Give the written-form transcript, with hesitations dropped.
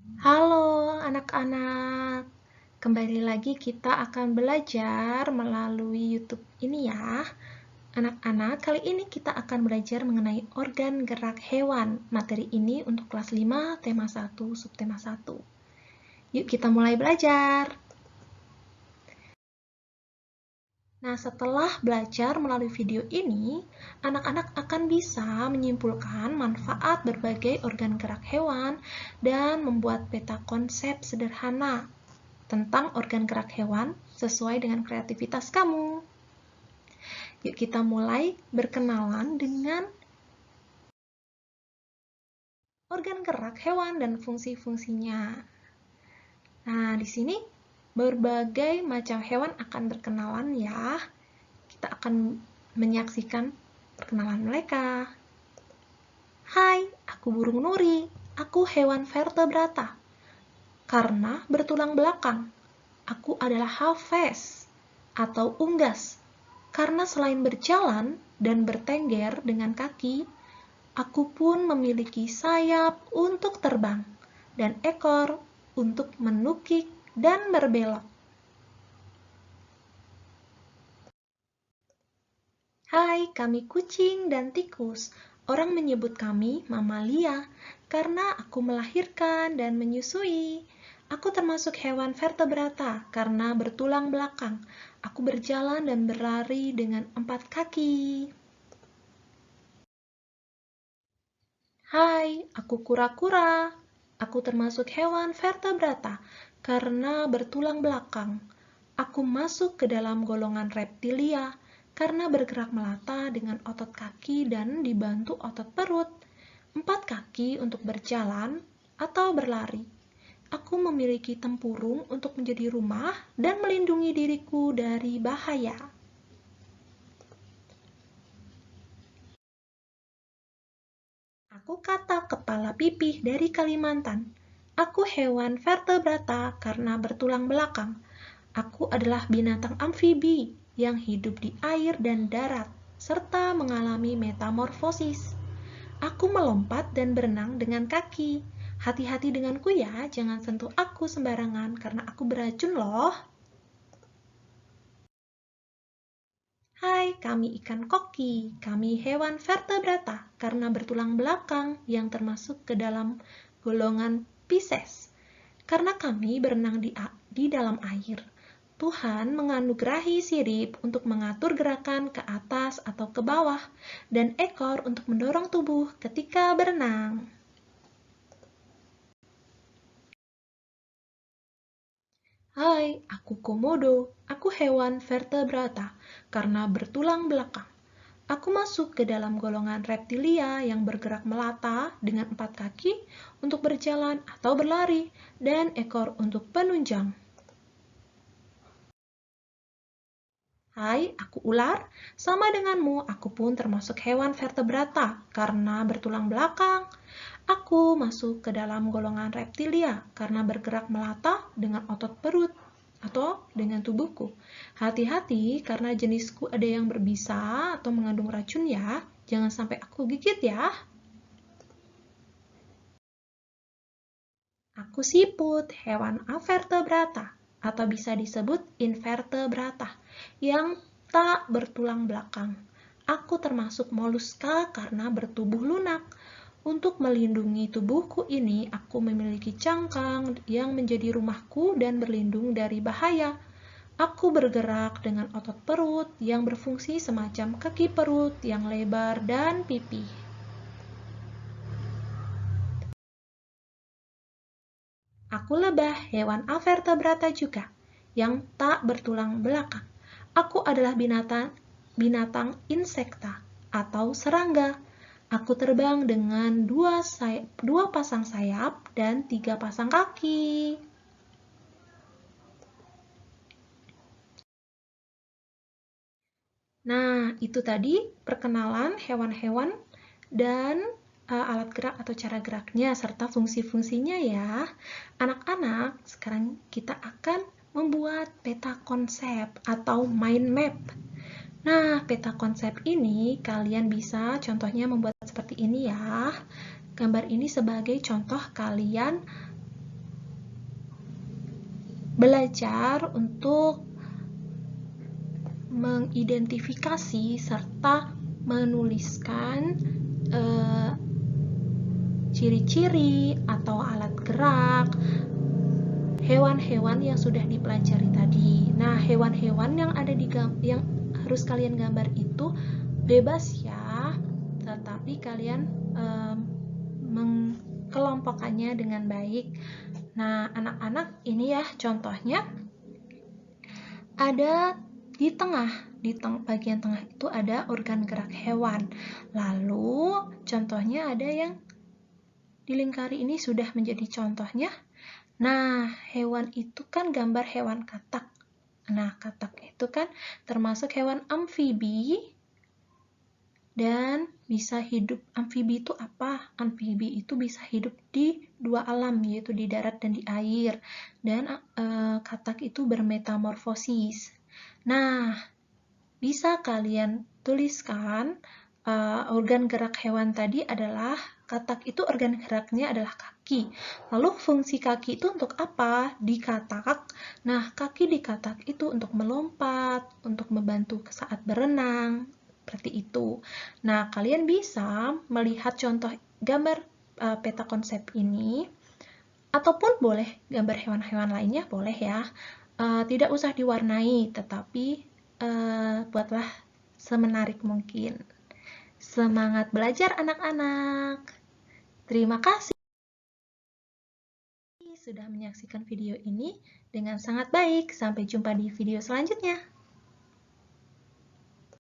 Halo anak-anak, kembali lagi kita akan belajar melalui YouTube ini ya. Anak-anak, kali ini kita akan belajar mengenai organ gerak hewan. Materi ini untuk kelas 5, tema 1, subtema 1. Yuk kita mulai belajar. Nah, setelah belajar melalui video ini, anak-anak akan bisa menyimpulkan manfaat berbagai organ gerak hewan dan membuat peta konsep sederhana tentang organ gerak hewan sesuai dengan kreativitas kamu. Yuk kita mulai berkenalan dengan organ gerak hewan dan fungsi-fungsinya. Nah, di sini berbagai macam hewan akan berkenalan ya. Kita akan menyaksikan perkenalan mereka. Hai, aku burung nuri. Aku hewan vertebrata. Karena bertulang belakang, aku adalah halves atau unggas. Karena selain berjalan dan bertengger dengan kaki, aku pun memiliki sayap untuk terbang dan ekor untuk menukik dan berbelok. Hai, kami kucing dan tikus. Orang menyebut kami mamalia karena aku melahirkan dan menyusui. Aku termasuk hewan vertebrata karena bertulang belakang. Aku berjalan dan berlari dengan 4 kaki. Hai, aku kura-kura. Aku termasuk hewan vertebrata karena bertulang belakang. Aku masuk ke dalam golongan reptilia karena bergerak melata dengan otot kaki dan dibantu otot perut. 4 kaki untuk berjalan atau berlari. Aku memiliki tempurung untuk menjadi rumah dan melindungi diriku dari bahaya. Aku katak kepala pipih dari Kalimantan. Aku hewan vertebrata karena bertulang belakang. Aku adalah binatang amfibi yang hidup di air dan darat, serta mengalami metamorfosis. Aku melompat dan berenang dengan kaki. Hati-hati denganku ya, jangan sentuh aku sembarangan karena aku beracun loh. Hai, kami ikan koki. Kami hewan vertebrata karena bertulang belakang yang termasuk ke dalam golongan Pisces. Karena kami berenang di dalam air, Tuhan menganugerahi sirip untuk mengatur gerakan ke atas atau ke bawah dan ekor untuk mendorong tubuh ketika berenang. Hai, aku komodo. Aku hewan vertebrata karena bertulang belakang. Aku masuk ke dalam golongan reptilia yang bergerak melata dengan 4 kaki untuk berjalan atau berlari dan ekor untuk penunjang. Hai, aku ular. Sama denganmu, aku pun termasuk hewan vertebrata karena bertulang belakang. Aku masuk ke dalam golongan reptilia karena bergerak melata dengan otot perut atau dengan tubuhku. Hati-hati karena jenisku ada yang berbisa atau mengandung racun ya. Jangan sampai aku gigit ya. Aku siput, hewan avertebrata atau bisa disebut invertebrata yang tak bertulang belakang. Aku termasuk moluska karena bertubuh lunak. Untuk melindungi tubuhku ini, aku memiliki cangkang yang menjadi rumahku dan berlindung dari bahaya. Aku bergerak dengan otot perut yang berfungsi semacam kaki perut yang lebar dan pipi. Aku lebah, hewan avertebrata juga, yang tak bertulang belakang. Aku adalah binatang insekta atau serangga. Aku terbang dengan dua pasang sayap dan 3 pasang kaki. Nah, itu tadi perkenalan hewan-hewan dan alat gerak atau cara geraknya serta fungsi-fungsinya ya. Anak-anak, sekarang kita akan membuat peta konsep atau mind map. Nah, peta konsep ini kalian bisa contohnya membuat seperti ini ya. Gambar ini sebagai contoh kalian belajar untuk mengidentifikasi serta menuliskan ciri-ciri atau alat gerak hewan-hewan yang sudah dipelajari tadi. Nah, hewan-hewan yang ada yang harus kalian gambar itu bebas ya, tetapi kalian mengkelompokkannya dengan baik. Nah, anak-anak, ini ya contohnya. Ada di bagian tengah itu ada organ gerak hewan. Lalu contohnya ada yang dilingkari ini sudah menjadi contohnya. Nah, hewan itu kan gambar hewan katak. Nah, katak itu kan termasuk hewan amfibi dan bisa hidup. Amfibi itu apa? Amfibi itu bisa hidup di dua alam, yaitu di darat dan di air. Dan katak itu bermetamorfosis. Nah, bisa kalian tuliskan organ gerak hewan tadi adalah, katak itu organ geraknya adalah kaki. Lalu fungsi kaki itu untuk apa? Di katak. Nah, kaki di katak itu untuk melompat, untuk membantu saat berenang, seperti itu. Nah, kalian bisa melihat contoh gambar peta konsep ini, ataupun boleh gambar hewan-hewan lainnya, boleh ya. Tidak usah diwarnai, tetapi buatlah semenarik mungkin. Semangat belajar anak-anak. Terima kasih sudah menyaksikan video ini dengan sangat baik. Sampai jumpa di video selanjutnya.